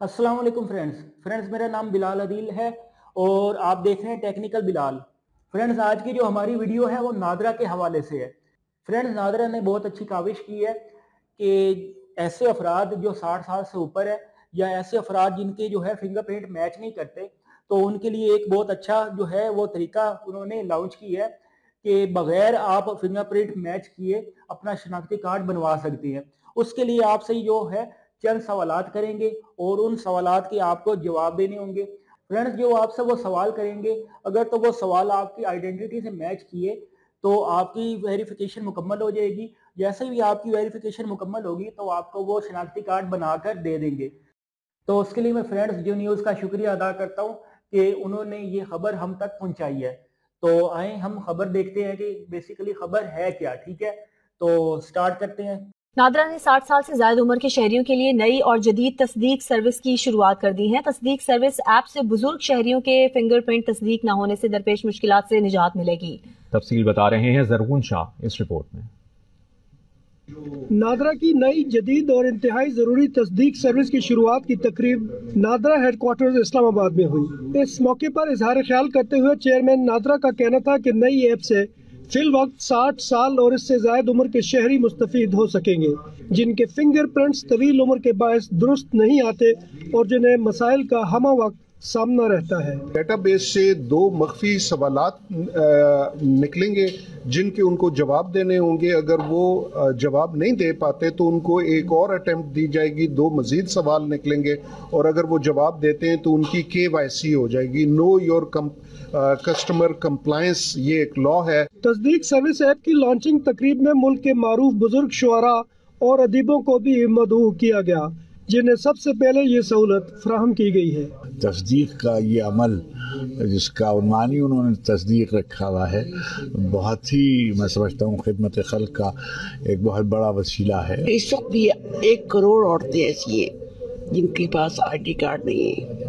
अस्सलाम वालेकुम फ्रेंड्स मेरा नाम बिलाल अदील है और आप देख रहे हैं टेक्निकल बिलाल। फ्रेंड्स, आज की जो हमारी वीडियो है वो नादरा के हवाले से है। फ्रेंड्स, नादरा ने बहुत अच्छी काविश की है कि ऐसे अफराद जो 60 साल से ऊपर है या ऐसे अफराद जिनके जो है फिंगरप्रिंट मैच नहीं करते, तो उनके लिए एक बहुत अच्छा जो है वो तरीका उन्होंने लॉन्च की है कि बगैर आप फिंगरप्रिंट मैच किए अपना शनाख्ती कार्ड बनवा सकती हैं। उसके लिए आपसे जो है चंद सवालात करेंगे और उन सवालात के आपको जवाब देने होंगे। फ्रेंड्स, जो आपसे वो सवाल करेंगे, अगर तो वो सवाल आपकी आइडेंटिटी से मैच किए तो आपकी वेरिफिकेशन मुकम्मल हो जाएगी। जैसे भी आपकी वेरिफिकेशन मुकम्मल होगी तो आपको वो शनाख्ती कार्ड बनाकर दे देंगे। तो उसके लिए मैं फ्रेंड्स जो न्यूज़ का शुक्रिया अदा करता हूँ कि उन्होंने ये खबर हम तक पहुंचाई है। तो आए हम खबर देखते हैं कि बेसिकली खबर है क्या। ठीक है, तो स्टार्ट करते हैं। नादरा ने 60 साल से ज्यादा उम्र के शहरियों के लिए नई और जदीद तस्दीक सर्विस की शुरुआत कर दी है। तस्दीक सर्विस ऐप से बुजुर्ग शहरियों के फिंगरप्रिंट तस्दीक न होने से दरपेश मुश्किलात से निजात मिलेगी। तफसील बता रहे हैं ज़रगुन शाह इस रिपोर्ट में। नादरा की नई जदीद और इंतहाई ज़रूरी तस्दीक सर्विस की शुरुआत की तकरीब नादरा हेडक्वार्टर्स इस्लामाबाद में हुई। इस मौके पर इजहार ख्याल करते हुए चेयरमैन नादरा का कहना था कि नई ऐप से फिल वक्त 60 साल और इससे ज्यादा उम्र के शहरी मुस्तफीद हो सकेंगे, जिनके फिंगरप्रिंट्स तवील उम्र के बायस दुरुस्त नहीं आते और जिन्हें मसाइल का हमा वक्त सामना रहता है। डेटाबेस से 2 मख्फी सवालात निकलेंगे जिनके उनको जवाब देने होंगे। अगर वो जवाब नहीं दे पाते तो उनको एक और अटेम्प्ट दी जाएगी, 2 मजीद सवाल निकलेंगे और अगर वो जवाब देते हैं तो उनकी KYC हो जाएगी, नो योर कस्टमर कंप्लायंस, ये एक लॉ है। तस्दीक सर्विस ऐप की लॉन्चिंग तकरीब में मुल्क के मारूफ बुजुर्ग शुआरा और अदीबों को भी मदऊ किया गया, जिन्हें सबसे पहले ये सहूलत फराहम की गई है। तस्दीक का ये अमल जिसका उन्वान ही उन्होंने तस्दीक रखा हुआ है, बहुत ही मैं समझता हूँ खिदमत खल्क का एक बहुत बड़ा वसीला है। इस वक्त भी 1 करोड़ औरतें ऐसी है जिनके पास ID कार्ड नहीं है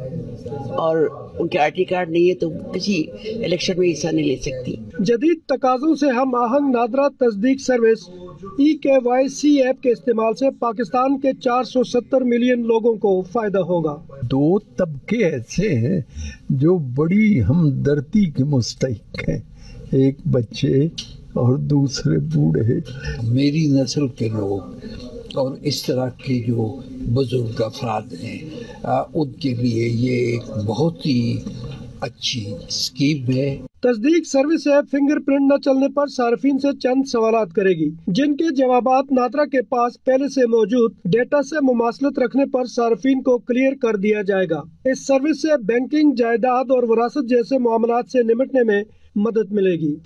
और उनके ID कार्ड नहीं है तो किसी इलेक्शन में हिस्सा नहीं ले सकती। जदीद तकाज़ों से हम आहंग नादरा तस्दीक सर्विस EKYC ऐप के इस्तेमाल से पाकिस्तान के 470 मिलियन लोगों को फायदा होगा। 2 तबके ऐसे हैं जो बड़ी हमदर्दी के मुस्तहिक हैं, एक बच्चे और दूसरे बूढ़े। मेरी नस्ल के लोग और इस तरह के जो बुजुर्ग अफराद हैं उनके लिए ये एक बहुत ही अच्छी स्कीम है। तस्दीक सर्विस ऐप फिंगरप्रिंट न चलने पर सार्फिन से चंद सवालात करेगी, जिनके जवाबात नादरा के पास पहले से मौजूद डेटा से मुमासलत रखने पर सार्फिन को क्लियर कर दिया जाएगा। इस सर्विस से बैंकिंग, जायदाद और वरासत जैसे मामलात से निपटने में मदद मिलेगी।